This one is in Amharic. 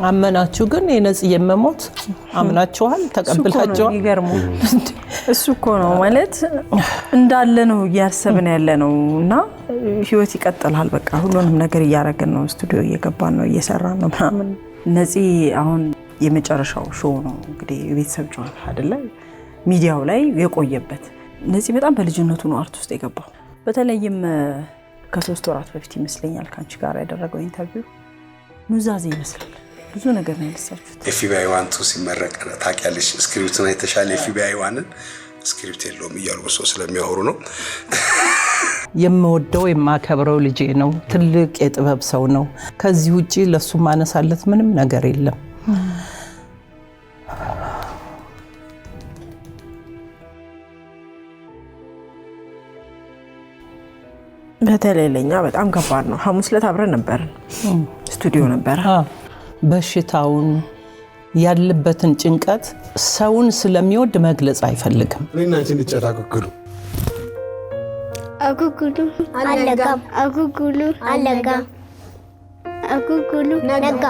አመናችሁ ግን የነጽ የመሞት አምናችኋል ተቀብላችኋል ይገርሙ እሱ እኮ ነው ማለት እንዳለ ነው ያሰብን ያለ ነውና ህይወት ይቀጥላል በቃ ሁሉንም ነገር ያያረገን ነው ስቱዲዮ እየገባን ነው እየሰራን ነው ምናምን ነጽ አሁን የመጨረሻው ሾው ነው እንግዲህ ቤተሰብ ጆን አይደለ ሚዲያው ላይ የቆየበት ነጽ በጣም በልጅነቱ ነው አርት ውስጥ የገባው በተለይም ከ3 ወራት በፊት ይመስለኛል ካንቺ ጋር ያደረገው ኢንተርቪው ኑዛዜ ይመስላል ብዙ ነገር ነው ያለሳችሁት FBI 1 ሲመረቅ ታቂያለሽ ስክሪፕቱን አይተሻል FBI 1ን ስክሪፕት የለውም ይያሉ ሰው ስለሚያወሩ ነው የምወደው የማከብረው ልጄ ነው ትልቅ የጥበብ ሰው ነው ከዚህ ውጪ ለሱ ማነሳለት ምንም ነገር የለም በተለይለኛ በጣም ከባድ ነው ሐሙስ ዕለት አብረን ነበር ስቱዲዮ ነበር በሽታውን ያለበትን ጭንቀት ሰውን ስለሚወድ መግለጽ አይፈልግም እኔና አንቺ እንጨታከክሉ አጉጉሉ ነጋ